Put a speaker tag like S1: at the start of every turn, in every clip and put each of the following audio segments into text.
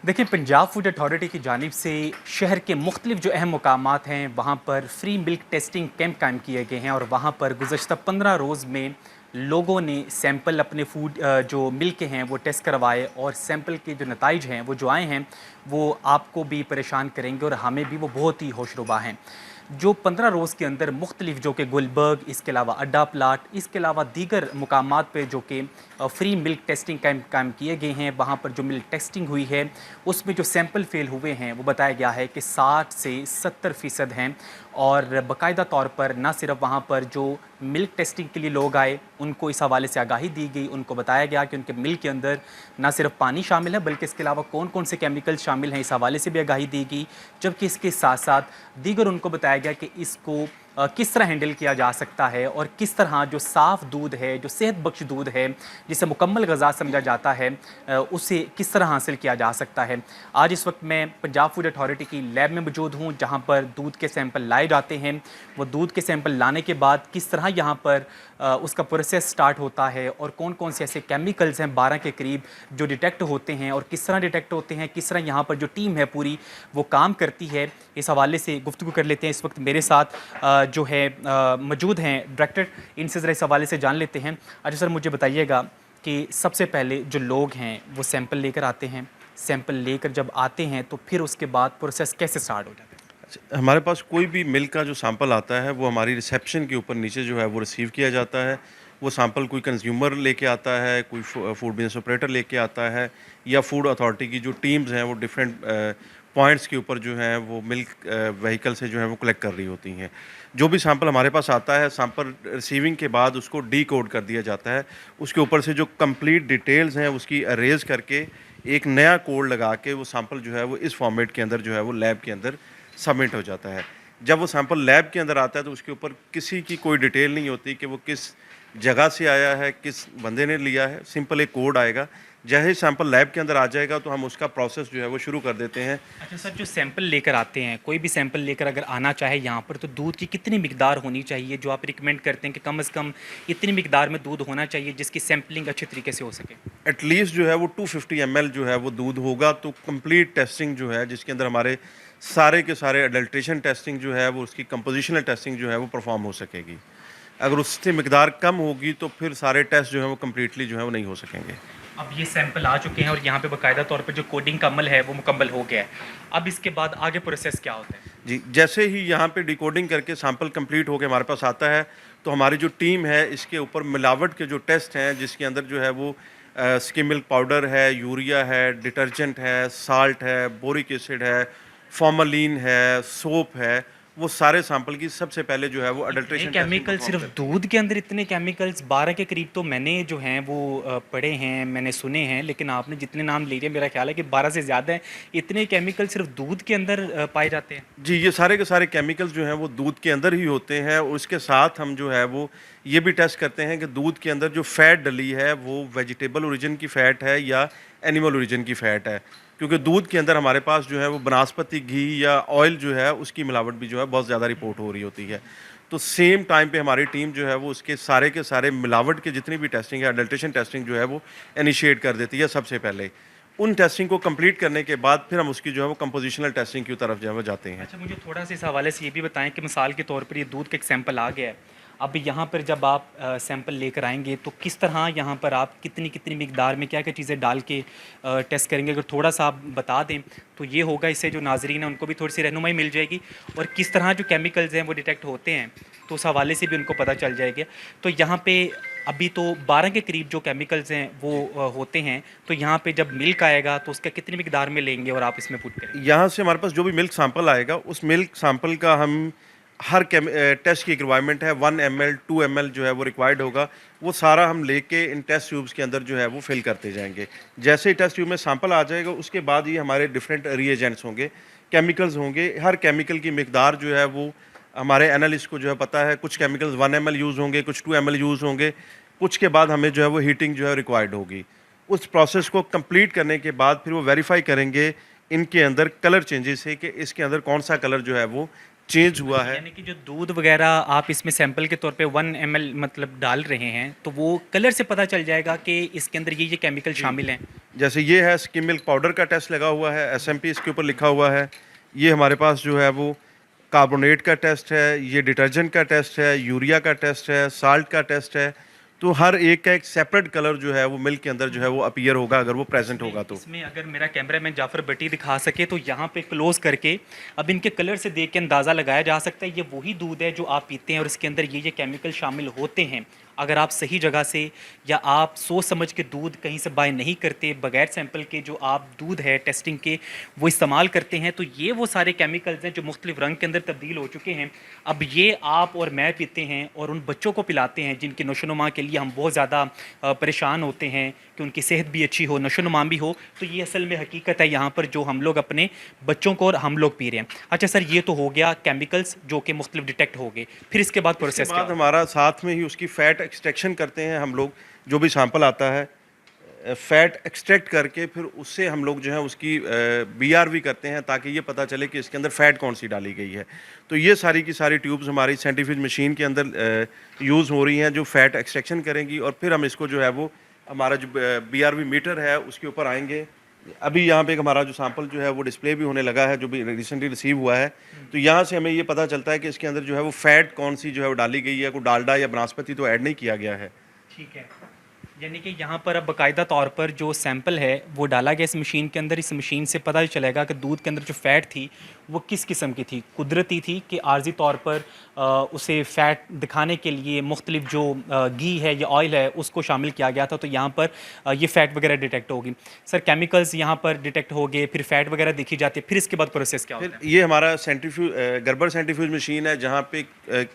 S1: देखिए, Punjab food authority की जानिब से शहर के मुख्तलिफ जो अहम मुकामात हैं वहाँ पर फ्री मिल्क टेस्टिंग कैंप कायम किए गए हैं और वहाँ पर गुज़श्ता 15 रोज़ में लोगों ने सैंपल अपने फूड जो मिल्क के हैं वो टेस्ट करवाए और सैंपल के जो नताइज हैं वो जो आए हैं वो आपको भी परेशान करेंगे और हमें भी वो बहुत ही होशरुबा हैं। जो 15 रोज़ के अंदर मुख्तलिफ जो कि गुलबर्ग, इसके अलावा अड्डा प्लाट, इसके अलावा दीगर मुकामात पे जो कि फ्री मिल्क टेस्टिंग कैंप कायम किए गए हैं, वहाँ पर जो मिल्क टेस्टिंग हुई है उसमें जो सैंपल फेल हुए हैं वो बताया गया है कि 60 से 70% हैं। और बाकायदा तौर पर ना सिर्फ वहाँ पर जो मिल्क टेस्टिंग के लिए लोग आए उनको इस हवाले से आगाही दी गई, उनको बताया गया कि उनके मिल्क के अंदर ना सिर्फ पानी शामिल है बल्कि इसके अलावा कौन कौन से केमिकल शामिल हैं इस हवाले से भी आगाही दी गई। जबकि इसके साथ साथ दीगर उनको बताया गया कि इसको किस तरह हैंडल किया जा सकता है और किस तरह जो साफ़ दूध है, जो सेहत बख्श दूध है, जिसे मुकम्मल ग़िज़ा समझा जाता है, उसे किस तरह हासिल किया जा सकता है। आज इस वक्त मैं पंजाब फूड अथॉरिटी की लैब में मौजूद हूँ जहाँ पर दूध के सैंपल लाए जाते हैं। वो दूध के सैंपल लाने के बाद किस तरह यहाँ पर उसका प्रोसेस स्टार्ट होता है और कौन कौन से ऐसे केमिकल्स हैं 12 के करीब जो डिटेक्ट होते हैं और किस तरह डिटेक्ट होते हैं, किस तरह यहाँ पर जो टीम है पूरी वो काम करती है, इस हवाले से गुफ्तगू कर लेते हैं। इस वक्त मेरे साथ जो है मौजूद हैं डायरेक्टर, इनसे ज़रा इस हवाले से जान लेते हैं। अच्छा सर, मुझे बताइएगा कि सबसे पहले जो लोग हैं वो सैंपल लेकर आते हैं, सैंपल लेकर जब आते हैं तो फिर उसके बाद प्रोसेस कैसे स्टार्ट हो जाता है?
S2: हमारे पास कोई भी मिल्क का जो सैंपल आता है वो हमारी रिसेप्शन के ऊपर नीचे जो है वो रिसीव किया जाता है। वो सैंपल कोई कंज्यूमर लेके आता है, कोई फूड बिजनेस ऑपरेटर लेके आता है, या फूड अथॉरिटी की जो टीम्स हैं वो डिफरेंट पॉइंट्स के ऊपर जो है वो मिल्क व्हीकल से जो है वो कलेक्ट कर रही होती हैं। जो भी सैंपल हमारे पास आता है, सैंपल रिसीविंग के बाद उसको डी कोड कर दिया जाता है। उसके ऊपर से जो कंप्लीट डिटेल्स हैं उसकी अरेज करके एक नया कोड लगा के वो सैंपल जो है वो इस फॉर्मेट के अंदर जो है वो लैब के अंदर सबमिट हो जाता है। जब वो सैंपल लैब के अंदर आता है तो उसके ऊपर किसी की कोई डिटेल नहीं होती कि वो किस जगह से आया है, किस बंदे ने लिया है। सिंपल एक कोड आएगा। जैसे ही सैंपल लैब के अंदर आ जाएगा तो हम उसका प्रोसेस जो है वो शुरू कर देते हैं।
S1: अच्छा सर, जो सैंपल लेकर आते हैं, कोई भी सैंपल लेकर अगर आना चाहे यहाँ पर तो दूध की कितनी मिकदार होनी चाहिए जो आप रिकमेंड करते हैं कि कम से कम इतनी मिकदार में दूध होना चाहिए जिसकी सैंपलिंग अच्छे तरीके से हो सके?
S2: एटलीस्ट जो है वो 250 ml जो है वो दूध होगा तो कंप्लीट टेस्टिंग जो है जिसके अंदर हमारे सारे के सारे अडल्ट्रेशन टेस्टिंग जो है वो उसकी कंपोजिशनल टेस्टिंग जो है वो परफॉर्म हो सकेगी। अगर उससे मिकदार कम होगी तो फिर सारे टेस्ट जो है वो कम्प्लीटली जो है वो नहीं हो सकेंगे।
S1: अब ये सैंपल आ चुके हैं और यहाँ पे बाकायदा तौर पे जो कोडिंग का अमल है वो मुकम्मल हो गया है। अब इसके बाद आगे प्रोसेस क्या होता है?
S2: जी, जैसे ही यहाँ पे डिकोडिंग करके सैंपल कंप्लीट होके हमारे पास आता है तो हमारी जो टीम है इसके ऊपर मिलावट के जो टेस्ट हैं जिसके अंदर जो है वो स्किम मिल्क पाउडर है, यूरिया है, डिटर्जेंट है, साल्ट है, बोरिक एसिड है, फॉर्मलिन है, सोप है, वो सारे सैंपल की सबसे पहले जो है वो अडल्ट्रेशन
S1: केमिकल सिर्फ दूध के अंदर इतने केमिकल्स 12 के करीब तो मैंने जो हैं वो पढ़े हैं, मैंने सुने हैं, लेकिन आपने जितने नाम ले लिए मेरा ख्याल है कि 12 से ज़्यादा हैं। इतने केमिकल सिर्फ दूध के अंदर पाए जाते हैं?
S2: जी, ये सारे के सारे केमिकल्स जो हैं वो दूध के अंदर ही होते हैं और उसके साथ हम जो है वो ये भी टेस्ट करते हैं कि दूध के अंदर जो फ़ैट डली है वो वेजिटेबल ओरिजिन की फ़ैट है या एनिमल ओरिजिन की फ़ैट है। क्योंकि दूध के अंदर हमारे पास जो है वो बनास्पति घी या ऑयल जो है उसकी मिलावट भी जो है बहुत ज़्यादा रिपोर्ट हो रही होती है। तो सेम टाइम पे हमारी टीम जो है वो उसके सारे के सारे मिलावट के जितनी भी टेस्टिंग है, अडल्ट्रेशन टेस्टिंग जो है वो इनिशिएट कर देती है सबसे पहले। उन टेस्टिंग को कंप्लीट करने के बाद फिर हम उसकी जो है वो कंपोजिशनल टेस्टिंग की तरफ जो है वो जाते हैं।
S1: अच्छा, मुझे थोड़ा सा इस हवाले से ये भी बताएं कि मिसाल के तौर पर ये दूध का एक सैंपल आ गया है, अब यहाँ पर जब आप सैंपल लेकर आएंगे तो किस तरह यहाँ पर आप कितनी कितनी मिकदार में क्या क्या चीज़ें डाल के टेस्ट करेंगे? अगर थोड़ा सा आप बता दें तो ये होगा, इससे जो नाजरीन है उनको भी थोड़ी सी रहनुमाई मिल जाएगी और किस तरह जो केमिकल्स हैं वो डिटेक्ट होते हैं तो उस हवाले से भी उनको पता चल जाएगा। तो यहाँ पे अभी तो 12 के करीब जो केमिकल्स हैं वो होते हैं, तो यहाँ पे जब मिल्क आएगा तो उसका कितनी मिकदार में लेंगे और आप इसमें पुट करेंगे?
S2: यहाँ से हमारे पास जो भी मिल्क सैंपल आएगा उस मिल्क सैंपल का हम हर टेस्ट की रिक्वायरमेंट है 1 ml 2 ml जो है वो रिक्वायर्ड होगा। वो सारा हम लेके इन टेस्ट ट्यूब्स के अंदर जो है वो फिल करते जाएंगे। जैसे ही टेस्ट ट्यूब में सैंपल आ जाएगा उसके बाद ये हमारे डिफरेंट रिएजेंट्स होंगे, केमिकल्स होंगे। हर केमिकल की मिकदार जो है वो हमारे एनालिस्ट को जो है पता है। कुछ केमिकल्स 1 ml यूज़ होंगे, कुछ 2 ml यूज़ होंगे, कुछ के बाद हमें जो है वो हीटिंग जो है रिक्वायर्ड होगी। उस प्रोसेस को कंप्लीट करने के बाद फिर वो वेरीफाई करेंगे इनके अंदर कलर चेंजेस है कि इसके अंदर कौन सा कलर जो है वो चेंज हुआ है।
S1: यानी कि जो दूध वगैरह आप इसमें सैंपल के तौर पे 1 ml मतलब डाल रहे हैं, तो वो कलर से पता चल जाएगा कि इसके अंदर ये केमिकल शामिल हैं।
S2: जैसे ये है स्किम मिल्क पाउडर का टेस्ट लगा हुआ है, एसएमपी इसके ऊपर लिखा हुआ है। ये हमारे पास जो है वो कार्बोनेट का टेस्ट है, ये डिटर्जेंट का टेस्ट है, यूरिया का टेस्ट है, साल्ट का टेस्ट है। तो हर एक का एक सेपरेट कलर जो है वो मिल्क के अंदर जो है वो अपीयर होगा अगर वो प्रेजेंट होगा तो।
S1: इसमें अगर मेरा कैमरामैन जाफर भट्टी दिखा सके तो यहाँ पे क्लोज करके अब इनके कलर से देख के अंदाज़ा लगाया जा सकता है ये वही दूध है जो आप पीते हैं और इसके अंदर ये केमिकल शामिल होते हैं। अगर आप सही जगह से या आप सोच समझ के दूध कहीं से बाय नहीं करते, बगैर सैंपल के जो आप दूध है टेस्टिंग के वो इस्तेमाल करते हैं, तो ये वो सारे केमिकल्स हैं जो मुख्तलिफ रंग के अंदर तब्दील हो चुके हैं। अब ये आप और मैं पीते हैं और उन बच्चों को पिलाते हैं जिनकी नशोनुमा के लिए हम बहुत ज़्यादा परेशान होते हैं कि उनकी सेहत भी अच्छी हो, नशोनुमा भी हो। तो ये असल में हकीकत है यहाँ पर जो हम लोग अपने बच्चों को और हम लोग पी रहे हैं। अच्छा सर, ये तो हो गया केमिकल्स जो कि मुख्तलिफ डिटेक्ट हो गए, फिर इसके बाद प्रोसेस
S2: इसके
S1: क्या
S2: बाद हमारा साथ में ही उसकी फ़ैट एक्सट्रैक्शन करते हैं हम लोग। जो भी सैंपल आता है फ़ैट एक्सट्रैक्ट करके फिर उससे हम लोग जो है उसकी बीआरवी करते हैं ताकि ये पता चले कि इसके अंदर फ़ैट कौन सी डाली गई है। तो ये सारी की सारी ट्यूब्स हमारी सेंट्रीफ्यूज मशीन के अंदर यूज़ हो रही हैं जो फ़ैट एक्सट्रैक्शन करेंगी और फिर हम इसको जो है वो हमारा जो बीआरवी मीटर है उसके ऊपर आएंगे। अभी यहाँ पे एक हमारा जो सैंपल जो है वो डिस्प्ले भी होने लगा है जो भी रिसेंटली रिसीव हुआ है। तो यहाँ से हमें ये पता चलता है कि इसके अंदर जो है वो फ़ैट कौन सी जो है वो डाली गई है, कोई डालडा या बनास्पति तो ऐड नहीं किया गया है।
S1: ठीक है, यानी कि यहाँ पर अब बाकायदा तौर पर जो सैंपल है वो डाला गया इस मशीन के अंदर। इस मशीन से पता चलेगा कि दूध के अंदर जो फ़ैट थी वो किस किस्म की थी, कुदरती थी कि आर्जी तौर पर उसे फ़ैट दिखाने के लिए मुख्तलिफ जो घी है या ऑयल है उसको शामिल किया गया था। तो यहाँ पर ये फ़ैट वगैरह डिटेक्ट होगी। सर केमिकल्स यहाँ पर डिटेक्ट हो गए, फिर फ़ैट वगैरह देखी जाती है, फिर इसके बाद प्रोसेस क्या होता है?
S2: ये हमारा सेंट्रीफ्यूज गर्बर सेंट्रीफ्यूज मशीन है जहाँ पे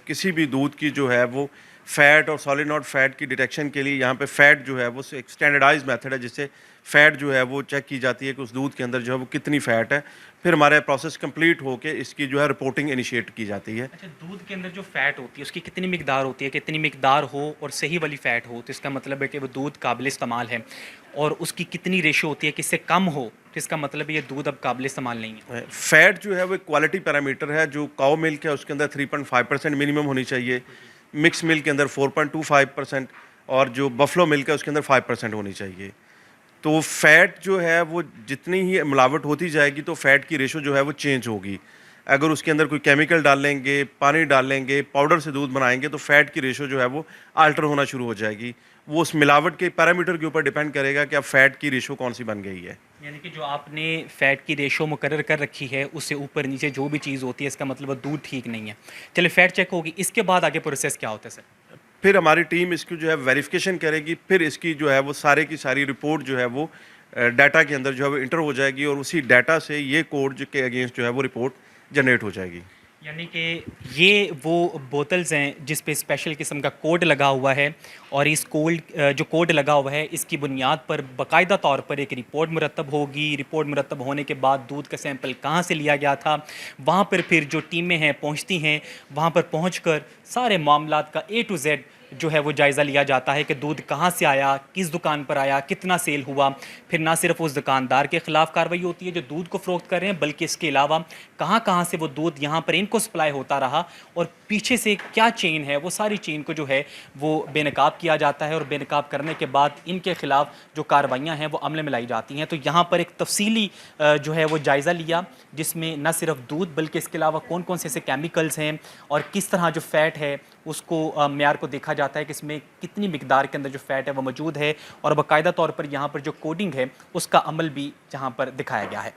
S2: किसी भी दूध की जो है वो फ़ैट और सॉलिड नॉट फ़ैट की डिटेक्शन के लिए यहाँ पे फ़ैट जो है वो एक स्टैंडर्डाइज मेथड है जिससे फ़ैट जो है वो चेक की जाती है कि उस दूध के अंदर जो है वो कितनी फ़ैट है। फिर हमारे प्रोसेस कंप्लीट होके इसकी जो है रिपोर्टिंग इनिशिएट की जाती है।
S1: अच्छा, दूध के अंदर जो फ़ैट होती है उसकी कितनी मिकदार होती है? कितनी मिकदार हो और सही वाली फ़ैट हो तो इसका मतलब है कि वो दूध काबिल इस्तेमाल है, और उसकी कितनी रेशो होती है कि इससे कम हो तो इसका मतलब ये दूध अब काबिल इस्तेमाल नहीं है।
S2: फ़ैट जो है वो एक क्वालिटी पैरामीटर है। जो काऊ मिल्क है उसके अंदर 3.5% मिनिमम होनी चाहिए, मिक्स मिल्क के अंदर 4.25% और जो बफलो मिल्क है उसके अंदर 5% होनी चाहिए। तो फ़ैट जो है वो जितनी ही मिलावट होती जाएगी तो फ़ैट की रेशो जो है वो चेंज होगी। अगर उसके अंदर कोई केमिकल डालेंगे, पानी डालेंगे, पाउडर से दूध बनाएंगे तो फ़ैट की रेशो जो है वो अल्टर होना शुरू हो जाएगी। वो उस मिलावट के पैरामीटर के ऊपर डिपेंड करेगा कि अब फ़ैट की रेशो कौन सी बन गई है।
S1: यानी कि जो आपने फ़ैट की रेशो मुकर्रर कर रखी है उससे ऊपर नीचे जो भी चीज़ होती है इसका मतलब वो दूध ठीक नहीं है। चलिए फ़ैट चेक होगी, इसके बाद आगे प्रोसेस क्या होता है सर?
S2: फिर हमारी टीम इसकी जो है वेरिफिकेशन करेगी, फिर इसकी जो है वो सारे की सारी रिपोर्ट जो है वो डाटा के अंदर जो है वो इंटर हो जाएगी और उसी डाटा से ये कोड जो के अगेंस्ट जो है वो रिपोर्ट जनरेट हो जाएगी।
S1: यानी कि ये वो बोतल्स हैं जिस पे स्पेशल किस्म का कोड लगा हुआ है, और इस जो कोड लगा हुआ है इसकी बुनियाद पर बाकायदा तौर पर एक रिपोर्ट मुरतब होगी। रिपोर्ट मुरतब होने के बाद दूध का सैंपल कहाँ से लिया गया था वहाँ पर फिर जो टीमें हैं पहुँचती हैं, वहाँ पर पहुँचकर सारे मामलात का A to Z जो है वो जायज़ा लिया जाता है कि दूध कहाँ से आया, किस दुकान पर आया, कितना सेल हुआ। फिर ना सिर्फ उस दुकानदार के ख़िलाफ़ कार्रवाई होती है जो दूध को फ़रोख्त कर रहे हैं, बल्कि इसके अलावा कहाँ कहाँ से वो दूध यहाँ पर इनको सप्लाई होता रहा और पीछे से क्या चेन है, वो सारी चेन को जो है वो बेनकाब किया जाता है। और बेनकाब करने के बाद इनके ख़िलाफ़ जो कार्रवाइयाँ हैं वो अमल में लाई जाती हैं। तो यहाँ पर एक तफसीली जो है वो जायज़ा लिया जिसमें न सिर्फ दूध बल्कि इसके अलावा कौन कौन से ऐसे केमिकल्स हैं और किस तरह जो फ़ैट है उसको मेयार को देखा जाता है कि इसमें कितनी मिकदार के अंदर जो फ़ैट है वो मौजूद है, और बाकायदा तौर पर यहाँ पर जो कोडिंग है उसका अमल भी यहाँ पर दिखाया गया है।